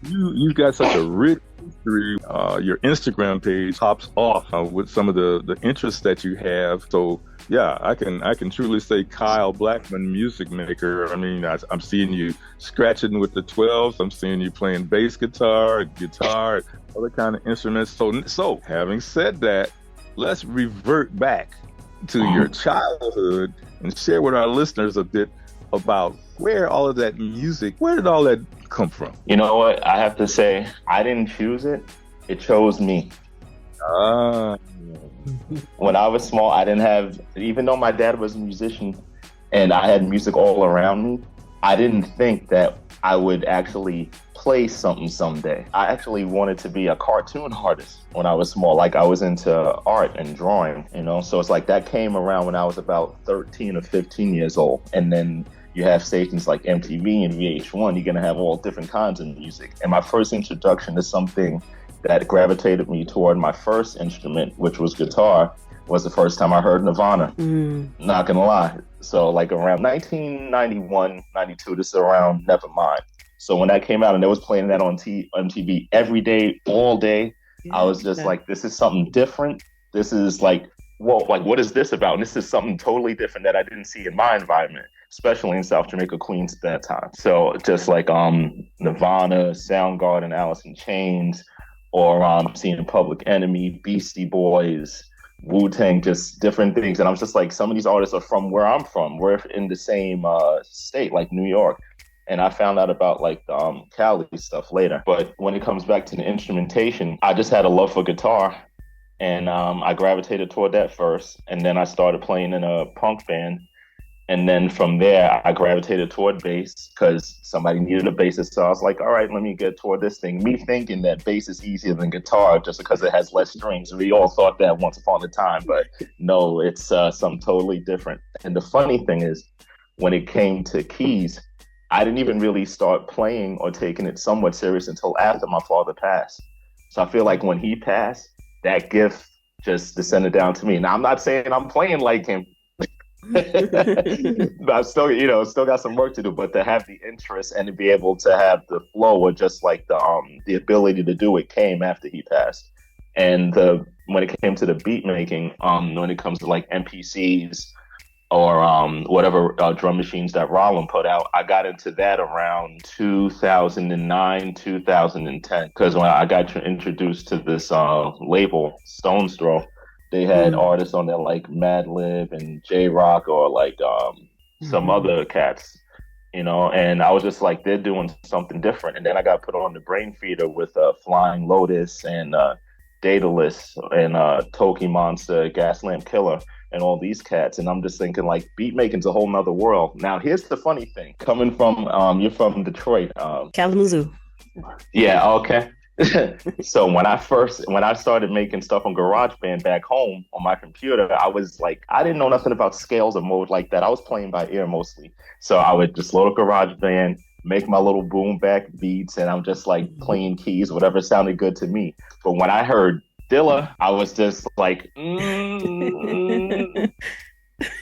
You've got such a rich history. Your Instagram page pops off with some of the interests that you have. So yeah, I can truly say Kyle Blackman, music maker. I mean, I'm seeing you scratching with the 12s. I'm seeing you playing bass guitar, other kind of instruments. So having said that, let's revert back to your childhood and share with our listeners a bit about where all of that music, where did all that come from? You know what? I have to say, I didn't choose it. It chose me. When I was small, I didn't have, even though my dad was a musician and I had music all around me, I didn't think that I would actually play something someday. I actually wanted to be a cartoon artist when I was small. Like I was into art and drawing, so it's like that came around when I was about 13 or 15 years old. And then you have stations like MTV and VH1, you're going to have all different kinds of music. And my first introduction to something that gravitated me toward my first instrument, which was guitar, was the first time I heard Nirvana. Not going to lie. So like around 1991, 92, this is around Nevermind. So when that came out and they was playing that on MTV every day, all day, I was just like, this is something different. This is like, whoa, like what is this about? And this is something totally different that I didn't see in my environment, especially in South Jamaica, Queens at that time. So just like Nirvana, Soundgarden, Alice in Chains, or seeing Public Enemy, Beastie Boys, Wu-Tang, just different things. And I was just like, some of these artists are from where I'm from. We're in the same state, like New York. And I found out about like the Cali stuff later. But when it comes back to the instrumentation, I just had a love for guitar. And I gravitated toward that first. And then I started playing in a punk band. And then from there, I gravitated toward bass because somebody needed a bassist. So I was like, all right, let me get toward this thing. Me thinking that bass is easier than guitar just because it has less strings. We all thought that once upon a time, but no, it's something totally different. And the funny thing is, when it came to keys, I didn't even really start playing or taking it somewhat serious until after my father passed. So I feel like when he passed, that gift just descended down to me. Now, I'm not saying I'm playing like him. But I've still got some work to do, but to have the interest and to be able to have the flow or just like the ability to do it came after he passed. And when it came to the beat making, when it comes to like MPCs or whatever drum machines that Rollin put out, I got into that around 2009, 2010, because when I got introduced to this label, Stone's Throw, they had artists on there like Madlib and J-Rock or like some other cats, and I was just like, they're doing something different. And then I got put on the Brain Feeder with Flying Lotus and Daedalus and Toki Monster, Gaslamp Killer, and all these cats. And I'm just thinking like beat making's a whole nother world. Now, here's the funny thing. Coming from, you're from Detroit. Kalamazoo. Yeah, okay. So when I started making stuff on GarageBand back home on my computer, I was like, I didn't know nothing about scales or mode like that. I was playing by ear mostly. So I would just load up GarageBand, make my little boom back beats, and I'm just like playing keys, whatever sounded good to me. But when I heard Dilla, I was just like, and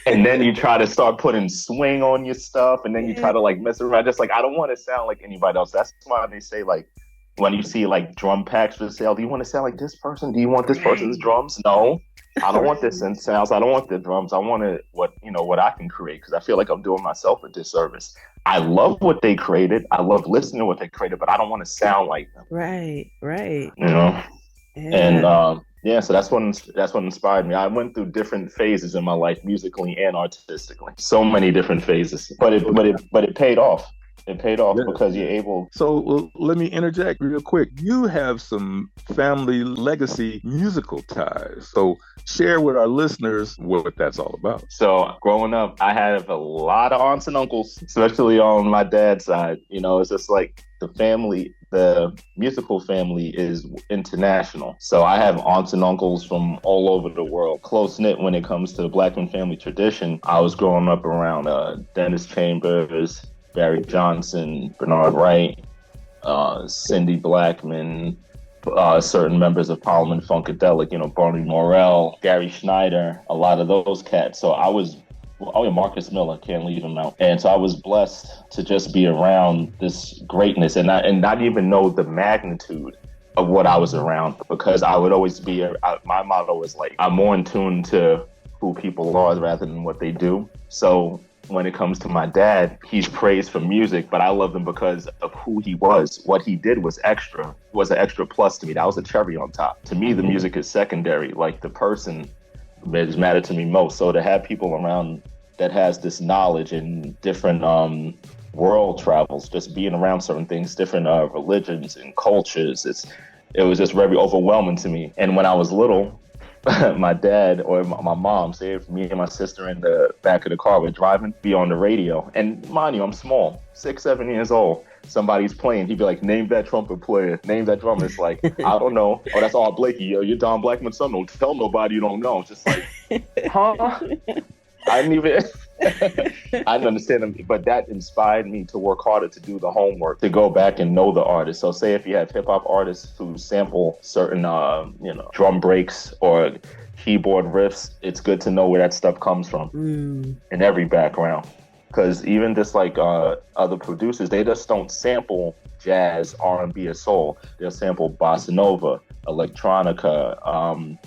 then you try to start putting swing on your stuff, and then you try to like mess around. Just like, I don't want to sound like anybody else. That's why they say, like, when you see like drum packs for sale, do you want to sound like this person? Do you want this person's drums? No, I don't want this in sounds. I don't want the drums. I want what I can create, because I feel like I'm doing myself a disservice. I love what they created. I love listening to what they created, but I don't want to sound like them. Right. You know? Yeah. And so that's what inspired me. I went through different phases in my life, musically and artistically. So many different phases, but it paid off. It paid off because you're able. So let me interject real quick. You have some family legacy musical ties. So share with our listeners what that's all about. So growing up, I have a lot of aunts and uncles, especially on my dad's side. You know, it's just like the musical family is international. So I have aunts and uncles from all over the world, close knit when it comes to the Blackman family tradition. I was growing up around Dennis Chambers, Barry Johnson, Bernard Wright, Cindy Blackman, certain members of Parliament Funkadelic, Barney Morrell, Gary Schneider, a lot of those cats. So Marcus Miller, can't leave him out. And so I was blessed to just be around this greatness and not even know the magnitude of what I was around, because I would always be, my motto was like, I'm more in tune to who people are rather than what they do. So when it comes to my dad, he's praised for music, but I loved him because of who he was. What he did was an extra plus to me. That was a cherry on top. To me, the music is secondary. Like, the person has mattered to me most. So to have people around that has this knowledge and different world travels, just being around certain things, different religions and cultures, it was just very overwhelming to me. And when I was little, my dad or my mom, say if me and my sister in the back of the car were driving, be on the radio. And mind you, I'm small, 6, 7 years old. Somebody's playing, he'd be like, name that trumpet player, name that drummer. It's like, I don't know. Oh, that's all Blakey. Yo, you're Don Blackman's son. Don't tell nobody you don't know. Just like, huh? I didn't even, I didn't understand them, but that inspired me to work harder, to do the homework, to go back and know the artist. So say if you have hip hop artists who sample certain, drum breaks or keyboard riffs, it's good to know where that stuff comes from in every background. Because even just like other producers, they just don't sample jazz, R&B, or soul. They'll sample bossa nova, electronica,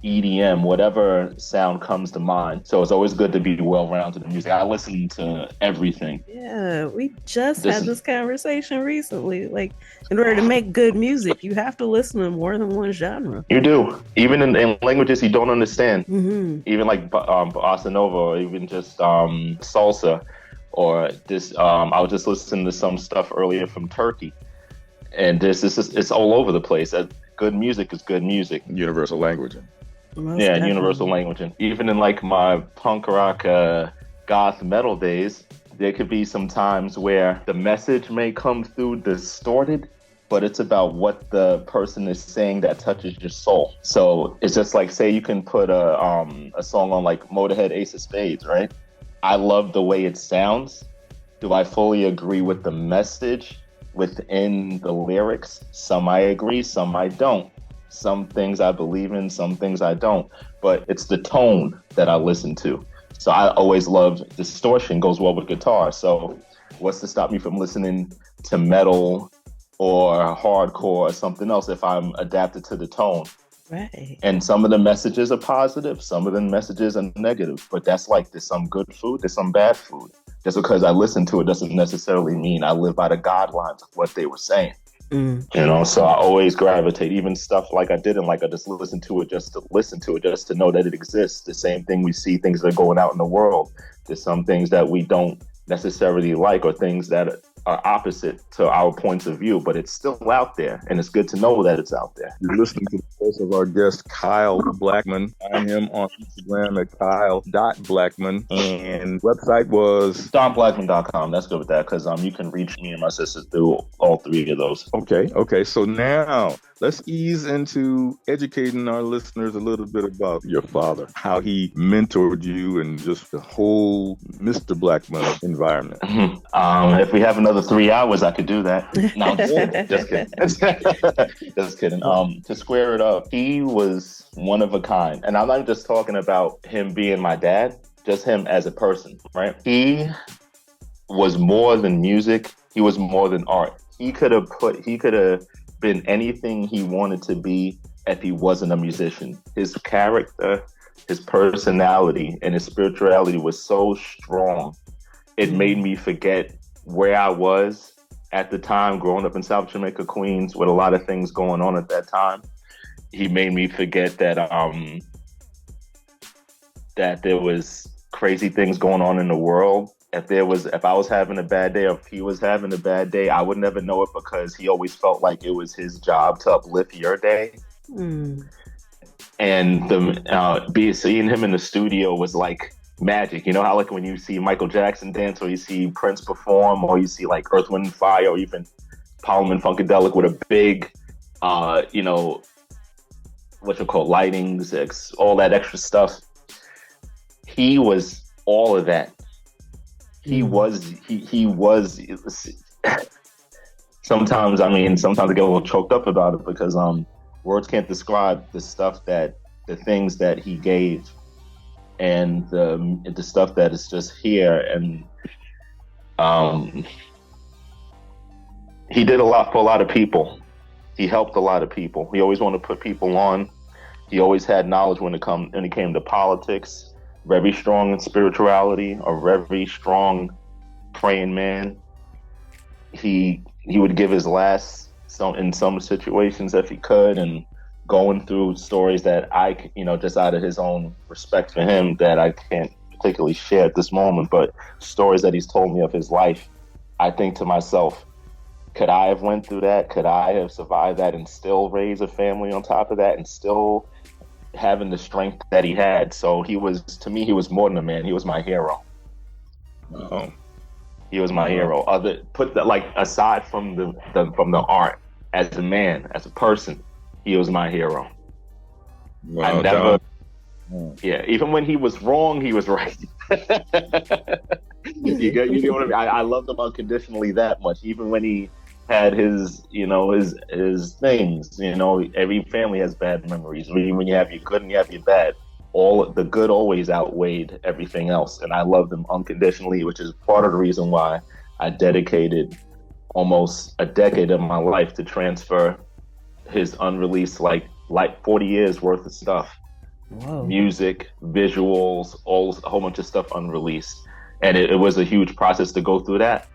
EDM, whatever sound comes to mind. So it's always good to be well-rounded in music. I listen to everything. Yeah, we just had this conversation recently. Like, in order to make good music, you have to listen to more than one genre. You do. Even in languages you don't understand. Mm-hmm. Even like bossa nova, or even just salsa, or this. I was just listening to some stuff earlier from Turkey, and it's all over the place. Good music is good music. Universal language. Universal language. And even in like my punk rock, goth metal days, there could be some times where the message may come through distorted, but it's about what the person is saying that touches your soul. So it's just like, say you can put a song on like Motorhead Ace of Spades, right? I love the way it sounds. Do I fully agree with the message within the lyrics? Some I agree, some I don't. Some things I believe in, some things I don't. But it's the tone that I listen to. So I always love distortion, goes well with guitar. So what's to stop me from listening to metal or hardcore or something else if I'm adapted to the tone? Right. And some of the messages are positive, some of the messages are negative. But that's like, there's some good food, there's some bad food. Just because I listen to it doesn't necessarily mean I live by the guidelines of what they were saying. So I always gravitate, even stuff like I didn't like, I just listen to it just to know that it exists. The same thing, we see things that are going out in the world. There's some things that we don't necessarily like, or things that are opposite to our points of view, but it's still out there, and it's good to know that it's out there. You're listening to the voice of our guest, Kyle Blackman. Find him on Instagram at kyle.blackman, and website was DonBlackman.com. That's good with that, because you can reach me and my sisters through all three of those. Okay. So now let's ease into educating our listeners a little bit about your father, how he mentored you, and just the whole Mr. Blackman environment. If we have another 3 hours, I could do that. No, just kidding. Just kidding. To square it up, he was one of a kind. And I'm not just talking about him being my dad, just him as a person, right? He was more than music. He was more than art. He could have been anything he wanted to be if he wasn't a musician. His character, his personality, and his spirituality was so strong. It made me forget where I was at the time, growing up in South Jamaica, Queens, with a lot of things going on at that time. He made me forget that that there was crazy things going on in the world. If I was having a bad day, or if he was having a bad day, I would never know it, because he always felt like it was his job to uplift your day. And seeing him in the studio was like magic. You know how like when you see Michael Jackson dance, or you see Prince perform, or you see like Earth, Wind & Fire, or even Parliament Funkadelic with a big, what you call lightings, all that extra stuff. He was all of that. He was. Sometimes I get a little choked up about it, because words can't describe the things that he gave, and the stuff that is just here. And he did a lot for a lot of people. He helped a lot of people. He always wanted to put people on. He always had knowledge when it came to politics. Very strong in spirituality, a very strong praying man. He would give his last in some situations if he could, and going through stories that I, just out of his own respect for him, that I can't particularly share at this moment, but stories that he's told me of his life, I think to myself, could I have went through that? Could I have survived that and still raise a family on top of that, and still having the strength that he had? So to me, he was more than a man. He was my hero. Oh. He was my hero. Aside from the art, as a man, as a person, he was my hero. Wow, even when he was wrong, he was right. You get what I mean? I loved him unconditionally that much. Even when he had his things, every family has bad memories. When you have your good and you have your bad, all the good always outweighed everything else. And I loved him unconditionally, which is part of the reason why I dedicated almost a decade of my life to transfer his unreleased, like 40 years worth of stuff. Whoa. Music, visuals, a whole bunch of stuff unreleased. And it was a huge process to go through that.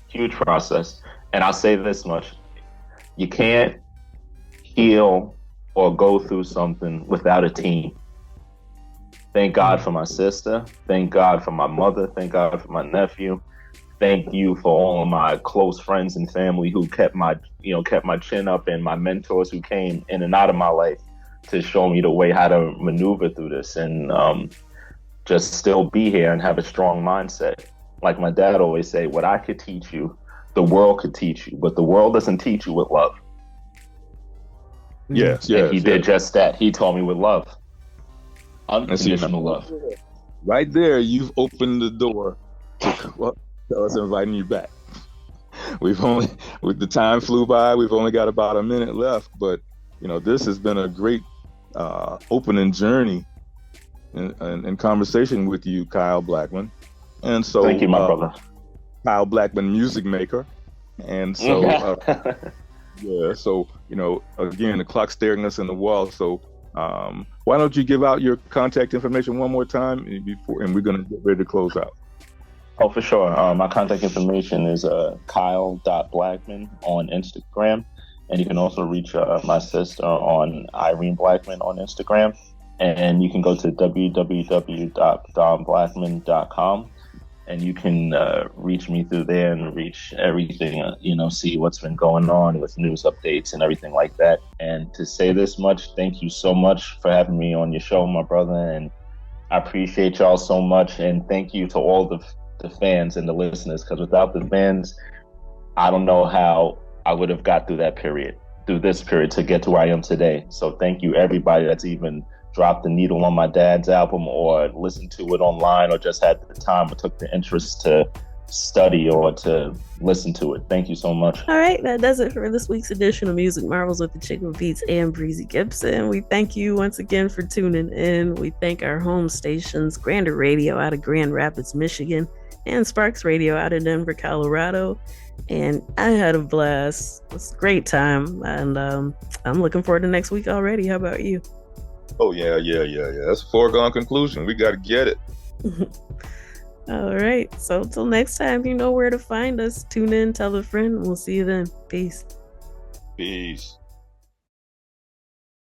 Huge process. And I'll say this much: you can't heal or go through something without a team. Thank God for my sister. Thank God for my mother. Thank God for my nephew. Thank you for all of my close friends and family who kept my chin up, and my mentors who came in and out of my life to show me the way how to maneuver through this, and just still be here and have a strong mindset. Like my dad always say, what I could teach you, the world could teach you, but the world doesn't teach you with love. Yes. And he did just that. He taught me with love. Unconditional love. Right there, you've opened the door to us inviting you back. With the time flew by, we've only got about a minute left, but this has been a great opening journey and conversation with you, Kyle Blackman. And so, thank you, my brother. Kyle Blackman, music maker. And so, so, again, the clock's staring us in the wall. So why don't you give out your contact information one more time and we're going to get ready to close out. Oh, for sure. My contact information is kyle.blackman on Instagram. And you can also reach my sister on Irene Blackman on Instagram. And you can go to www.donblackman.com. and you can reach me through there and reach everything, see what's been going on with news updates and everything like that. And to say this much, thank you so much for having me on your show, my brother. And I appreciate y'all so much. And thank you to all the fans and the listeners, because without the fans, I don't know how I would have got through this period to get to where I am today. So thank you, everybody that's even dropped the needle on my dad's album or listened to it online or just had the time or took the interest to study or to listen to it. Thank you so much. All right, that does it for this week's edition of Music Marvels with Achickwitbeatz and Breezy Gipson. We thank you once again for tuning in. We thank our home stations, Grander Radio out of Grand Rapids, Michigan, and Sparks Radio out of Denver, Colorado. And I had a blast. It was a great time, and I'm looking forward to next week already. How about you? Oh, yeah. That's a foregone conclusion. We got to get it. All right. So until next time, you know where to find us. Tune in, tell a friend. We'll see you then. Peace. Peace.